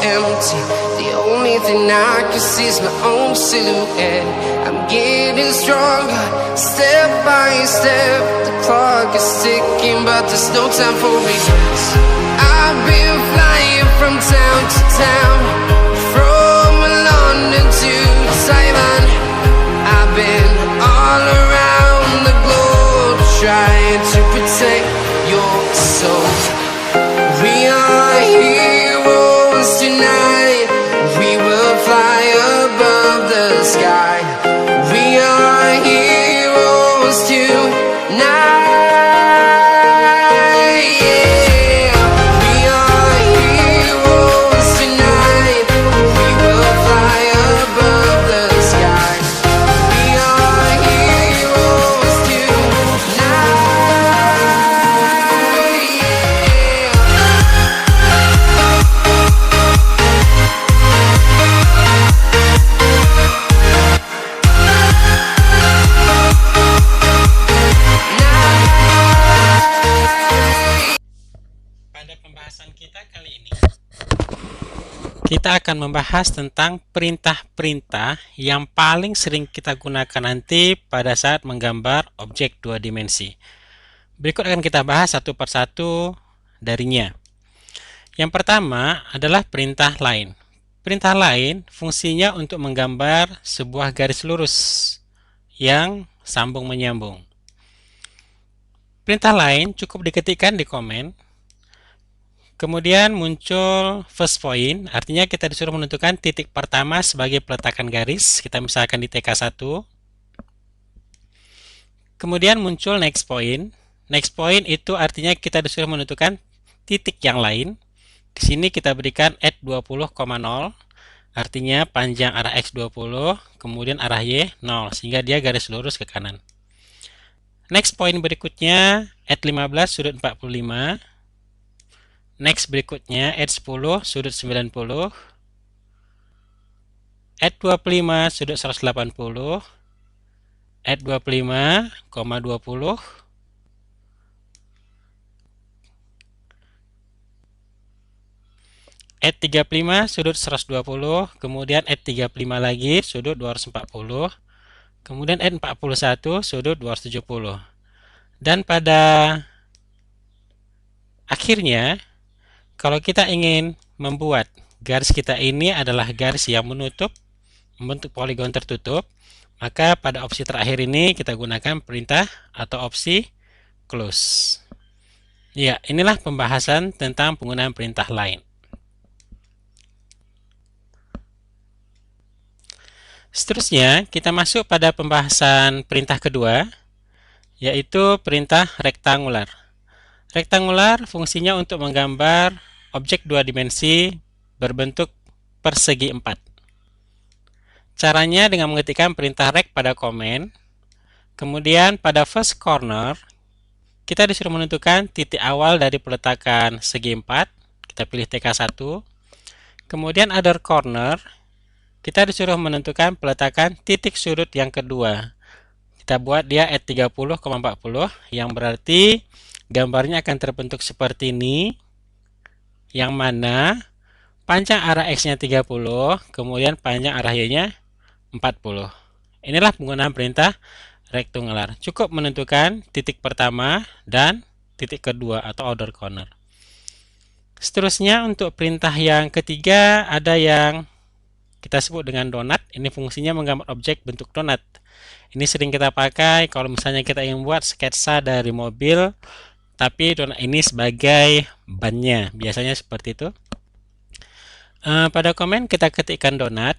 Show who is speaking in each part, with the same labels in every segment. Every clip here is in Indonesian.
Speaker 1: empty. The only thing I can see is my own silhouette. I'm getting stronger, step by step. The clock is ticking, but there's no time for regrets. I've been flying from town to town, from London to Taiwan. I've been all around the globe, trying to protect your soul. We are heroes tonight. We will fly above the sky. We are heroes tonight. Yeah. We are heroes tonight. We will fly above the sky. We are heroes tonight.
Speaker 2: Pada pembahasan kita kali ini, kita akan membahas tentang perintah-perintah yang paling sering kita gunakan nanti pada saat menggambar objek dua dimensi. Berikut akan kita bahas satu persatu darinya. Yang pertama adalah perintah line. Perintah line fungsinya untuk menggambar sebuah garis lurus yang sambung menyambung. Perintah line cukup diketikkan di komen. Kemudian muncul first point, artinya kita disuruh menentukan titik pertama sebagai peletakan garis. Kita misalkan di TK1. Kemudian muncul next point. Next point itu artinya kita disuruh menentukan titik yang lain. Di sini kita berikan at 20,0, artinya panjang arah X 20, kemudian arah Y 0, sehingga dia garis lurus ke kanan. Next point berikutnya at 15 sudut 45. Next berikutnya at 10 sudut 90, at 25 sudut 180, at 25,20, at 35 sudut 120, kemudian at 35 lagi sudut 240, kemudian at 41 sudut 270. Dan pada akhirnya, kalau kita ingin membuat garis kita ini adalah garis yang menutup, membentuk poligon tertutup, maka pada opsi terakhir ini kita gunakan perintah atau opsi close. Ya, inilah pembahasan tentang penggunaan perintah line. Seterusnya, kita masuk pada pembahasan perintah kedua, yaitu perintah rektangular. Rektangular fungsinya untuk menggambar objek dua dimensi berbentuk persegi 4. Caranya dengan mengetikkan perintah rect pada komen. Kemudian pada first corner, kita disuruh menentukan titik awal dari peletakan segi 4. Kita pilih TK1. Kemudian other corner, kita disuruh menentukan peletakan titik sudut yang kedua. Kita buat dia at 30,40, yang berarti gambarnya akan terbentuk seperti ini, yang mana panjang arah X-nya 30, kemudian panjang arah Y-nya 40. Inilah penggunaan perintah rektangular. Cukup menentukan titik pertama dan titik kedua atau outer corner. Seterusnya untuk perintah yang ketiga ada yang kita sebut dengan donat. Ini fungsinya menggambar objek bentuk donat. Ini sering kita pakai kalau misalnya kita ingin buat sketsa dari mobil, tapi donat ini sebagai bannya, biasanya seperti itu. Pada komen kita ketikkan donat.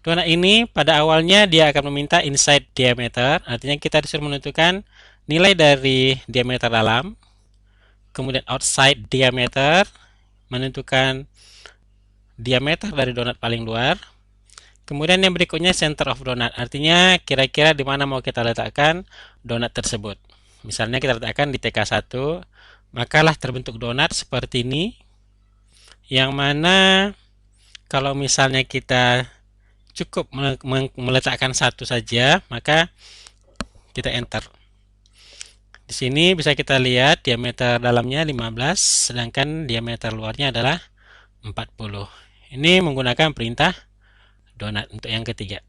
Speaker 2: Donat ini pada awalnya dia akan meminta inside diameter, artinya kita disuruh menentukan nilai dari diameter dalam. Kemudian outside diameter, menentukan diameter dari donat paling luar. Kemudian yang berikutnya center of donat, artinya kira-kira di mana mau kita letakkan donat tersebut. Misalnya kita letakkan di TK1, makalah terbentuk donat seperti ini, yang mana kalau misalnya kita cukup meletakkan satu saja, maka kita enter. Di sini bisa kita lihat diameter dalamnya 15, sedangkan diameter luarnya adalah 40. Ini menggunakan perintah donat untuk yang ketiga.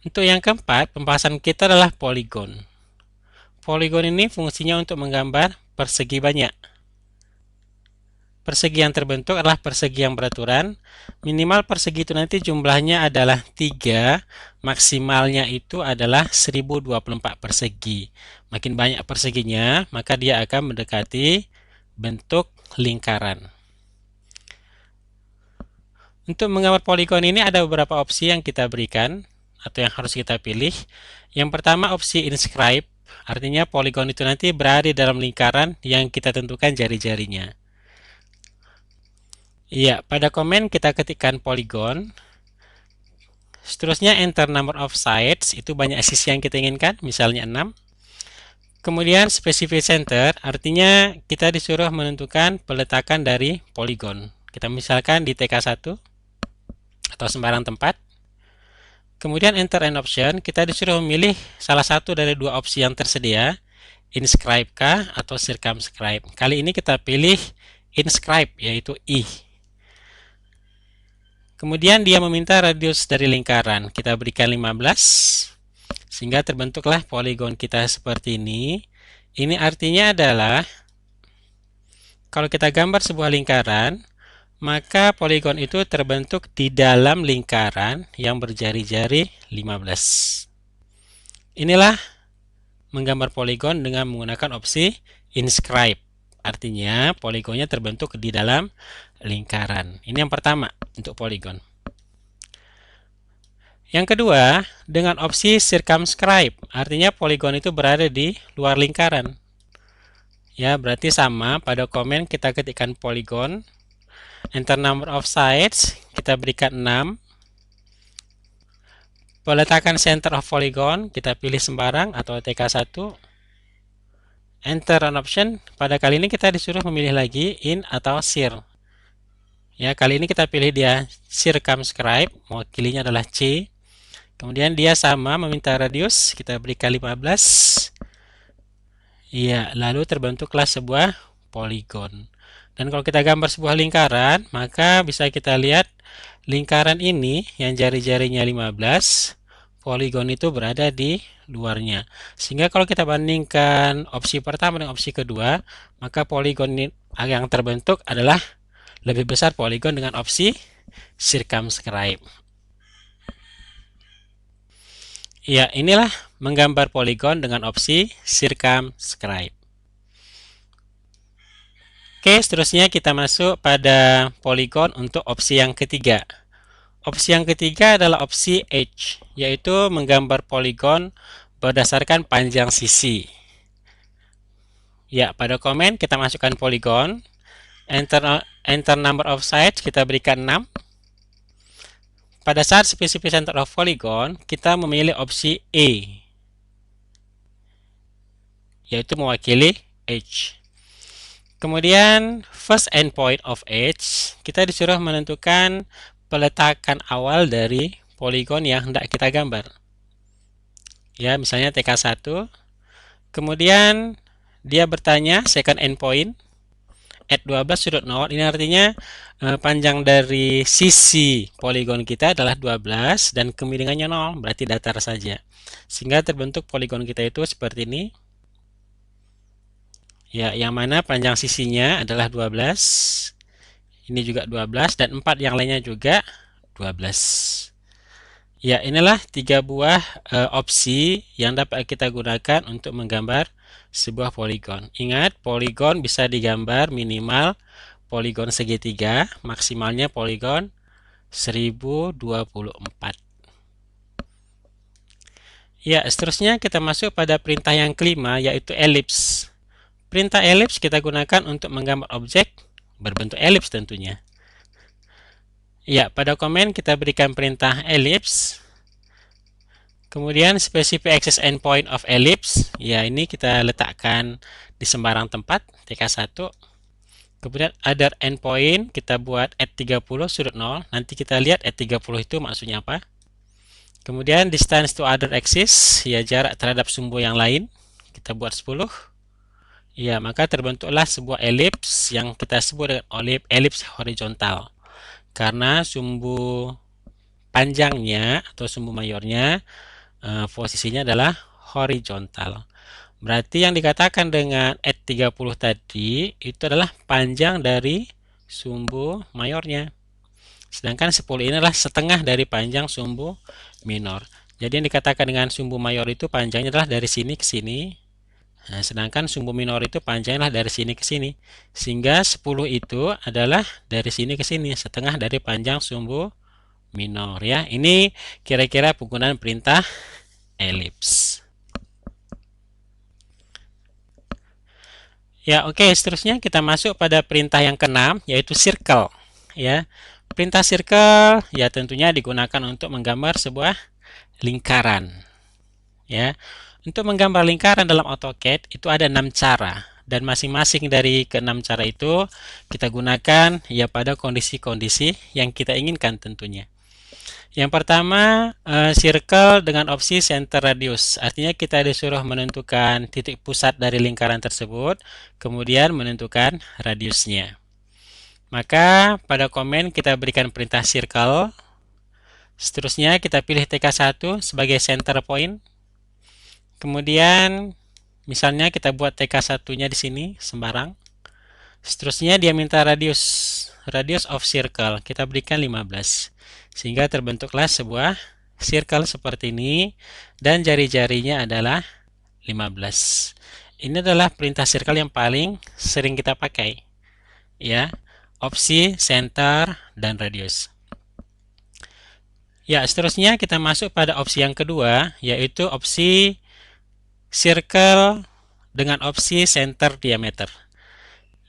Speaker 2: Untuk yang keempat, pembahasan kita adalah poligon. Poligon ini fungsinya untuk menggambar persegi banyak. Persegi yang terbentuk adalah persegi yang beraturan. Minimal persegi itu nanti jumlahnya adalah 3, maksimalnya itu adalah 1024 persegi. Makin banyak perseginya, maka dia akan mendekati bentuk lingkaran. Untuk menggambar poligon ini ada beberapa opsi yang kita berikan atau yang harus kita pilih. Yang pertama opsi inscribe, artinya poligon itu nanti berada dalam lingkaran yang kita tentukan jari-jarinya. Iya, pada komen kita ketikkan poligon. Seterusnya enter number of sides, itu banyak sisi yang kita inginkan, misalnya 6. Kemudian specify center, artinya kita disuruh menentukan peletakan dari poligon. Kita misalkan di TK1 atau sembarang tempat. Kemudian enter an option, kita disuruh memilih salah satu dari dua opsi yang tersedia, inscribe kah atau circumscribe. Kali ini kita pilih inscribe, yaitu I. Kemudian dia meminta radius dari lingkaran, kita berikan 15, sehingga terbentuklah poligon kita seperti ini. Ini artinya adalah, kalau kita gambar sebuah lingkaran, maka poligon itu terbentuk di dalam lingkaran yang berjari-jari 15. Inilah menggambar poligon dengan menggunakan opsi inscribe. Artinya poligonnya terbentuk di dalam lingkaran. Ini yang pertama untuk poligon. Yang kedua, dengan opsi circumscribe. Artinya poligon itu berada di luar lingkaran. Ya, berarti sama, pada komen kita ketikkan poligon. Enter number of sides, kita berikan 6. Peletakan center of polygon, kita pilih sembarang atau TK1. Enter an option, pada kali ini kita disuruh memilih lagi in atau cir. Ya, kali ini kita pilih dia circumscribe, mewakilinya adalah C. Kemudian dia sama meminta radius, kita berikan 15. Iya, lalu terbentuklah sebuah poligon. Dan kalau kita gambar sebuah lingkaran, maka bisa kita lihat lingkaran ini yang jari-jarinya 15, poligon itu berada di luarnya. Sehingga kalau kita bandingkan opsi pertama dengan opsi kedua, maka poligon yang terbentuk adalah lebih besar poligon dengan opsi circumscribe. Ya, inilah menggambar poligon dengan opsi circumscribe. Oke, seterusnya kita masuk pada poligon untuk opsi yang ketiga. Opsi yang ketiga adalah opsi edge, yaitu menggambar poligon berdasarkan panjang sisi. Ya, pada komen kita masukkan poligon. Enter number of sides, kita berikan 6. Pada saat specify center of polygon, kita memilih opsi E, yaitu mewakili edge. Kemudian first endpoint of edge, kita disuruh menentukan peletakan awal dari poligon yang hendak kita gambar. Ya, misalnya TK1. Kemudian dia bertanya second endpoint at 12 sudut 0. Ini artinya panjang dari sisi poligon kita adalah 12 dan kemiringannya 0, berarti datar saja. Sehingga terbentuk poligon kita itu seperti ini. Ya, yang mana panjang sisinya adalah 12. Ini juga 12 dan 4 yang lainnya juga 12. Ya, inilah 3 buah opsi yang dapat kita gunakan untuk menggambar sebuah poligon. Ingat, poligon bisa digambar minimal poligon segitiga, maksimalnya poligon 1024. Ya, seterusnya kita masuk pada perintah yang kelima, yaitu elips. Perintah elips kita gunakan untuk menggambar objek berbentuk elips tentunya. Ya, pada komen kita berikan perintah elips. Kemudian specify access endpoint of ellipse. Ya, ini kita letakkan di sembarang tempat, TK1. Kemudian other endpoint kita buat at 30 sudut 0. Nanti kita lihat at 30 itu maksudnya apa. Kemudian distance to other axis, ya jarak terhadap sumbu yang lain. Kita buat 10. Ya, maka terbentuklah sebuah elips yang kita sebut dengan elips horizontal. Karena sumbu panjangnya atau sumbu mayornya posisinya adalah horizontal. Berarti yang dikatakan dengan at 30 tadi itu adalah panjang dari sumbu mayornya. Sedangkan 10 ini adalah setengah dari panjang sumbu minor. Jadi yang dikatakan dengan sumbu mayor itu panjangnya adalah dari sini ke sini. Nah, sedangkan sumbu minor itu panjangnya dari sini ke sini. Sehingga 10 itu adalah dari sini ke sini, setengah dari panjang sumbu minor ya. Ini kira-kira penggunaan perintah elips. Ya, oke, seterusnya kita masuk pada perintah yang keenam yaitu circle ya. Perintah circle ya tentunya digunakan untuk menggambar sebuah lingkaran ya. Untuk menggambar lingkaran dalam AutoCAD itu ada 6 cara dan masing-masing dari keenam cara itu kita gunakan ya pada kondisi-kondisi yang kita inginkan tentunya. Yang pertama, circle dengan opsi center radius. Artinya kita disuruh menentukan titik pusat dari lingkaran tersebut, kemudian menentukan radiusnya. Maka pada komen kita berikan perintah circle. Seterusnya kita pilih TK1 sebagai center point. Kemudian misalnya kita buat TK1-nya di sini sembarang. Seterusnya dia minta radius of circle. Kita berikan 15. Sehingga terbentuklah sebuah circle seperti ini dan jari-jarinya adalah 15. Ini adalah perintah circle yang paling sering kita pakai. Ya, opsi center dan radius. Ya, seterusnya kita masuk pada opsi yang kedua, yaitu opsi circle dengan opsi center diameter.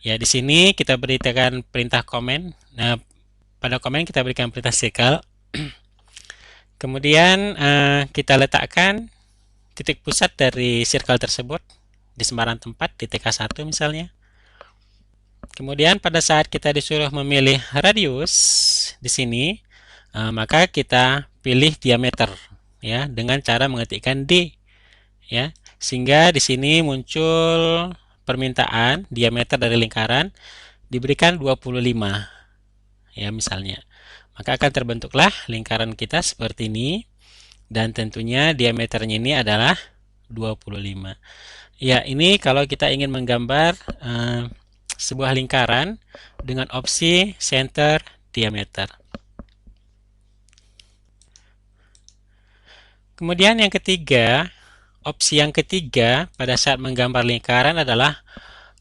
Speaker 2: Ya, di sini kita berikan perintah comment. Nah, pada comment kita berikan perintah circle. Kemudian kita letakkan titik pusat dari circle tersebut di sembarang tempat di TK1 misalnya. Kemudian pada saat kita disuruh memilih radius di sini, maka kita pilih diameter ya dengan cara mengetikkan D ya. Sehingga di sini muncul permintaan diameter dari lingkaran diberikan 25 ya misalnya. Maka akan terbentuklah lingkaran kita seperti ini dan tentunya diameternya ini adalah 25. Ya, ini kalau kita ingin menggambar sebuah lingkaran dengan opsi center diameter. Kemudian yang ketiga, opsi yang ketiga pada saat menggambar lingkaran adalah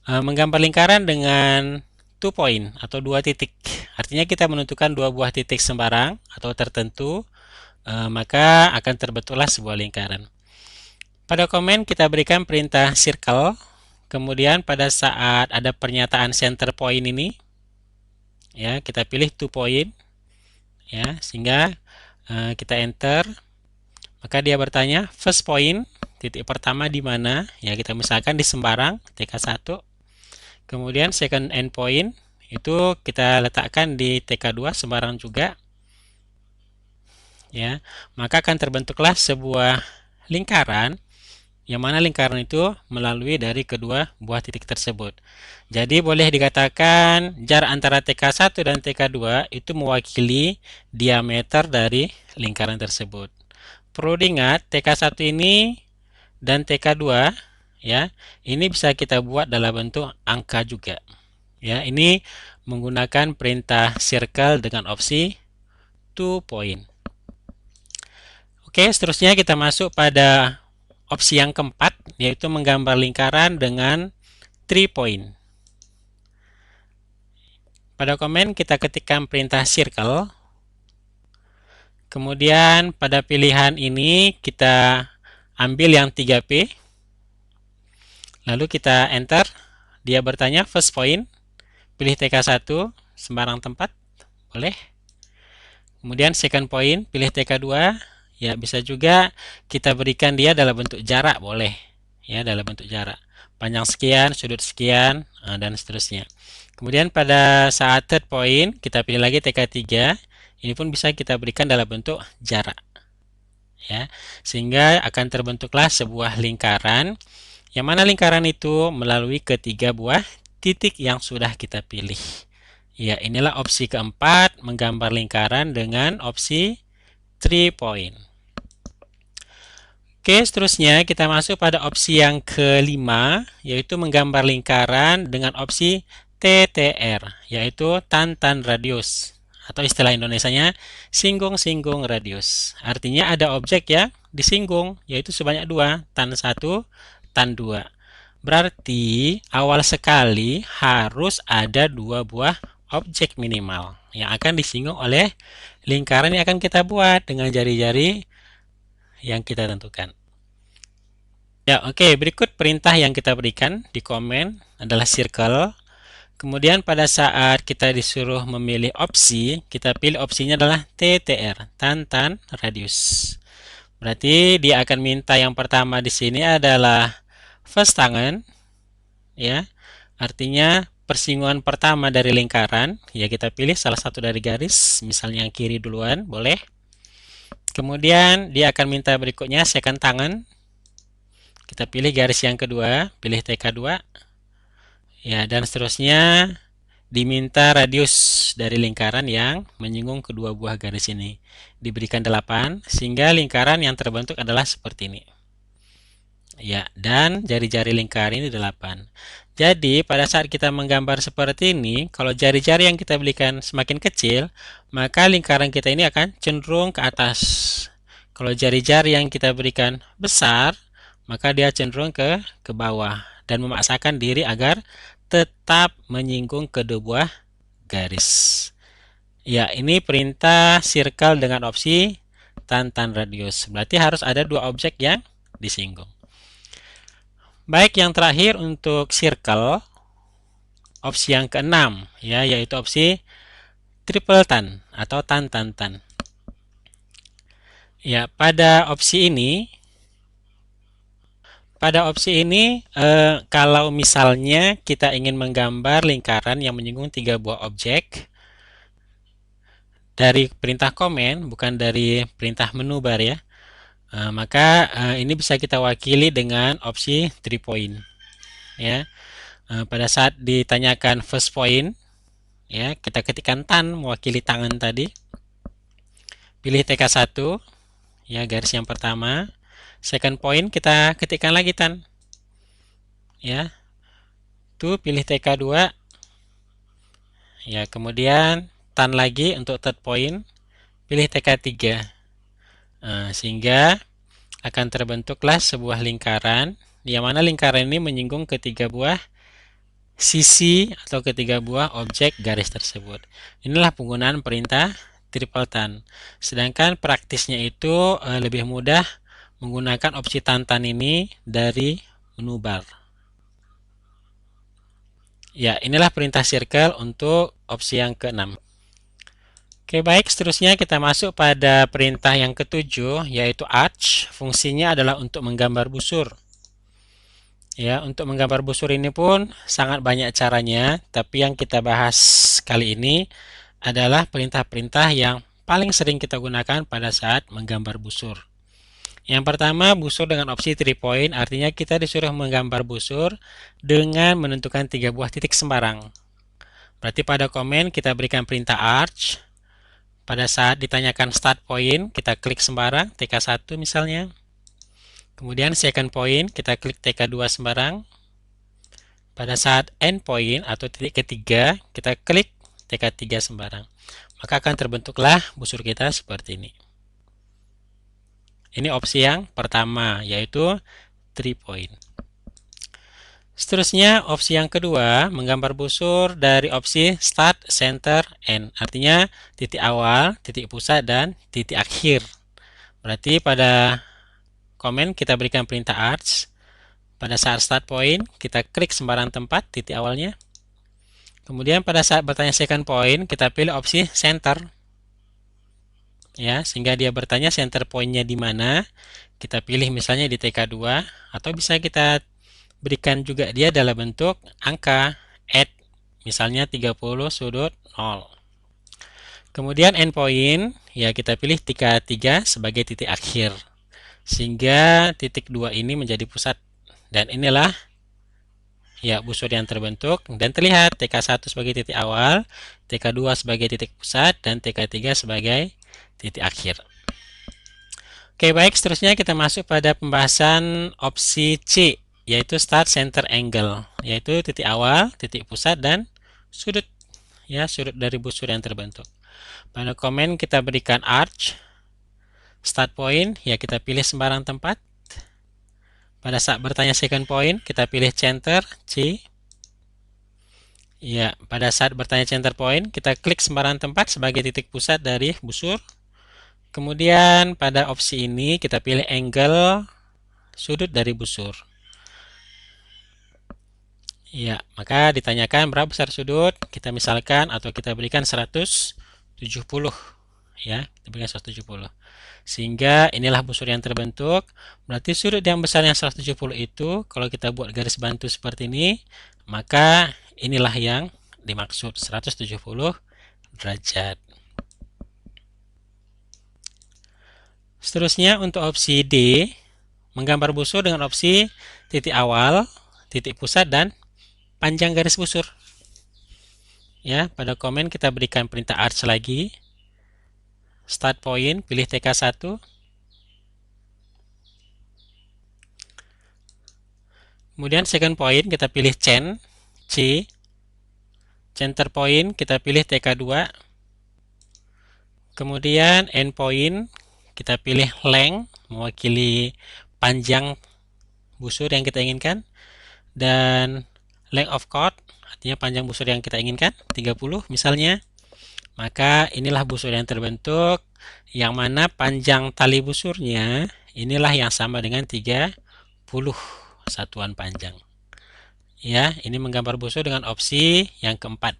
Speaker 2: menggambar lingkaran dengan 2 point atau 2 titik. Artinya kita menentukan 2 buah titik sembarang atau tertentu, maka akan terbentuklah sebuah lingkaran. Pada komen kita berikan perintah circle, kemudian pada saat ada pernyataan center point ini, ya kita pilih 2 point, ya sehingga kita enter, maka dia bertanya first point, titik pertama di mana? Ya kita misalkan di sembarang TK1. Kemudian second end point itu kita letakkan di TK2 sembarang juga. Ya, maka akan terbentuklah sebuah lingkaran yang mana lingkaran itu melalui dari kedua buah titik tersebut. Jadi boleh dikatakan jarak antara TK1 dan TK2 itu mewakili diameter dari lingkaran tersebut. Perlu diingat TK1 ini dan TK2 ya, ini bisa kita buat dalam bentuk angka juga. Ya, ini menggunakan perintah circle dengan opsi 2 point. Oke, seterusnya kita masuk pada opsi yang keempat, yaitu menggambar lingkaran dengan 3 point. Pada komen kita ketikkan perintah circle. Kemudian pada pilihan ini kita ambil yang 3P. Lalu kita enter. Dia bertanya first point. Pilih TK1 sembarang tempat. Boleh. Kemudian second point. Pilih TK2. Ya, bisa juga kita berikan dia dalam bentuk jarak. Boleh. Ya, dalam bentuk jarak. Panjang sekian, sudut sekian, dan seterusnya. Kemudian pada saat third point, kita pilih lagi TK3. Ini pun bisa kita berikan dalam bentuk jarak. Ya, sehingga akan terbentuklah sebuah lingkaran Yang mana lingkaran itu melalui ketiga buah titik yang sudah kita pilih. Ya, inilah opsi keempat, menggambar lingkaran dengan opsi 3 point. Oke, seterusnya kita masuk pada opsi yang kelima, yaitu menggambar lingkaran dengan opsi TTR, yaitu tantan radius. Atau istilah Indonesianya, singgung-singgung radius. Artinya ada objek ya disinggung, yaitu sebanyak 2, tan 1, tan 2. Berarti awal sekali harus ada 2 buah objek minimal yang akan disinggung oleh lingkaran yang akan kita buat dengan jari-jari yang kita tentukan. Ya, oke. Berikut perintah yang kita berikan di komen adalah circle. Kemudian pada saat kita disuruh memilih opsi, kita pilih opsinya adalah TTR, tantan radius. Berarti dia akan minta yang pertama di sini adalah first tangen, ya. Artinya persinggungan pertama dari lingkaran, ya kita pilih salah satu dari garis, misalnya yang kiri duluan, boleh. Kemudian dia akan minta berikutnya second tangen. Kita pilih garis yang kedua, pilih TK2. Ya, dan seterusnya diminta radius dari lingkaran yang menyinggung kedua buah garis ini. Diberikan 8, sehingga lingkaran yang terbentuk adalah seperti ini. Ya, dan jari-jari lingkaran ini 8. Jadi, pada saat kita menggambar seperti ini, kalau jari-jari yang kita berikan semakin kecil, maka lingkaran kita ini akan cenderung ke atas. Kalau jari-jari yang kita berikan besar, maka dia cenderung ke bawah dan memaksakan diri agar tetap menyinggung kedua buah garis. Ya, ini perintah circle dengan opsi tantan radius. Berarti harus ada 2 objek yang disinggung. Baik, yang terakhir untuk circle, opsi yang keenam, ya, yaitu opsi triple tan atau tan-tan-tan. Ya, pada opsi ini, kalau misalnya kita ingin menggambar lingkaran yang menyinggung 3 buah objek dari perintah komen, bukan dari perintah menu bar ya, maka ini bisa kita wakili dengan opsi 3 point. Ya, pada saat ditanyakan first point, ya kita ketikkan tan mewakili tangan tadi. Pilih TK1, ya garis yang pertama. Second point kita ketikkan lagi tan. Ya. Tuh pilih TK2. Ya, kemudian tan lagi untuk third point. Pilih TK3. Sehingga akan terbentuklah sebuah lingkaran, yang mana lingkaran ini menyinggung ketiga buah sisi atau ketiga buah objek garis tersebut. Inilah penggunaan perintah triple tan. Sedangkan praktisnya itu lebih mudah menggunakan opsi tantan ini dari menu bar. Ya, inilah perintah circle untuk opsi yang ke-6. Oke, baik, seterusnya kita masuk pada perintah yang ke-7, yaitu arch. Fungsinya adalah untuk menggambar busur. Ya, untuk menggambar busur ini pun sangat banyak caranya, tapi yang kita bahas kali ini adalah perintah-perintah yang paling sering kita gunakan pada saat menggambar busur. Yang pertama, busur dengan opsi 3 point, artinya kita disuruh menggambar busur dengan menentukan 3 buah titik sembarang. Berarti pada komen kita berikan perintah arch. Pada saat ditanyakan start point, kita klik sembarang, TK1 misalnya. Kemudian second point, kita klik TK2 sembarang. Pada saat end point atau titik ketiga, kita klik TK3 sembarang. Maka akan terbentuklah busur kita seperti ini. Ini opsi yang pertama, yaitu 3 point. Seterusnya, opsi yang kedua, menggambar busur dari opsi start, center, end. Artinya titik awal, titik pusat, dan titik akhir. Berarti pada komen kita berikan perintah arch. Pada saat start point, kita klik sembarang tempat titik awalnya. Kemudian pada saat bertanya second point, kita pilih opsi center. Ya, sehingga dia bertanya center pointnya di mana. Kita pilih misalnya di TK2, atau bisa kita berikan juga dia dalam bentuk angka at, misalnya 30 sudut 0. Kemudian endpoint, ya kita pilih TK3 sebagai titik akhir, sehingga titik 2 ini menjadi pusat Dan inilah ya busur yang terbentuk, dan terlihat TK1 sebagai titik awal, TK2 sebagai titik pusat, dan TK3 sebagai titik akhir. Oke, baik, seterusnya kita masuk pada pembahasan opsi C, yaitu start center angle, yaitu titik awal, titik pusat, dan sudut, ya, sudut dari busur yang terbentuk. Pada komen kita berikan arch, start point, ya kita pilih sembarang tempat. Pada saat bertanya second point, kita pilih center, C. Ya, pada saat bertanya center point, kita klik sembarang tempat sebagai titik pusat dari busur. Kemudian pada opsi ini kita pilih angle sudut dari busur. Ya, maka ditanyakan berapa besar sudut, kita misalkan atau kita berikan 170. Ya, kita berikan 170. Sehingga inilah busur yang terbentuk. Berarti sudut yang besar yang 170 itu, kalau kita buat garis bantu seperti ini, maka inilah yang dimaksud 170 derajat. Seterusnya untuk opsi D, menggambar busur dengan opsi titik awal, titik pusat, dan panjang garis busur. Ya, pada komen kita berikan perintah arch lagi. Start point, pilih TK1. Kemudian second point kita pilih C. Center point kita pilih TK2. Kemudian end point kita pilih length, mewakili panjang busur yang kita inginkan. Dan length of chord, artinya panjang busur yang kita inginkan, 30 misalnya. Maka inilah busur yang terbentuk, yang mana panjang tali busurnya inilah yang sama dengan 30 satuan panjang. Ya, ini menggambar busur dengan opsi yang keempat.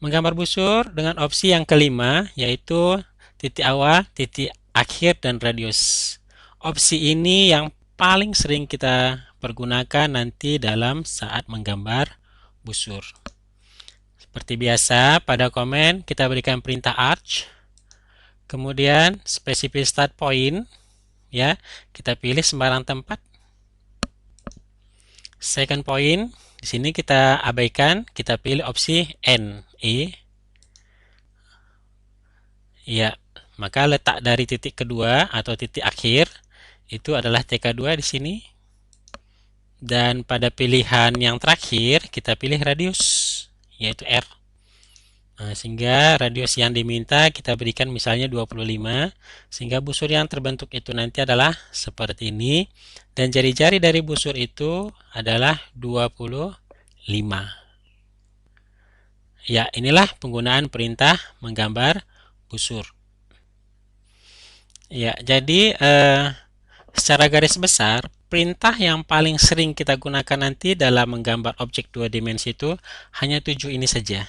Speaker 2: Menggambar busur dengan opsi yang kelima, yaitu titik awal, titik akhir, dan radius. Opsi ini yang paling sering kita pergunakan nanti dalam saat menggambar busur. Seperti biasa, pada komen kita berikan perintah arch, kemudian specific start point, ya, kita pilih sembarang tempat. Second point, di sini kita abaikan, kita pilih opsi N, E. Ya, maka letak dari titik kedua atau titik akhir itu adalah TK2 di sini. Dan pada pilihan yang terakhir kita pilih radius, yaitu R. Nah, sehingga radius yang diminta kita berikan misalnya 25, sehingga busur yang terbentuk itu nanti adalah seperti ini, dan jari-jari dari busur itu adalah 25. Ya, inilah penggunaan perintah menggambar busur. Ya, jadi secara garis besar, perintah yang paling sering kita gunakan nanti dalam menggambar objek dua dimensi itu hanya 7 ini saja.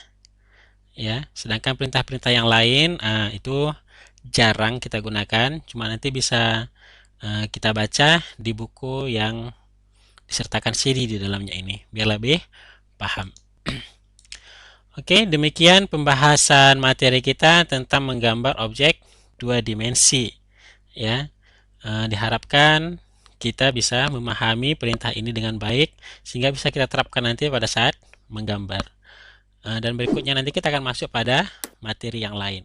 Speaker 2: Ya, sedangkan perintah-perintah yang lain itu jarang kita gunakan, cuma nanti bisa kita baca di buku yang disertakan CD di dalamnya ini, biar lebih paham. Oke, demikian pembahasan materi kita tentang menggambar objek dua dimensi. Ya, diharapkan kita bisa memahami perintah ini dengan baik, sehingga bisa kita terapkan nanti pada saat menggambar. Dan berikutnya nanti kita akan masuk pada materi yang lain.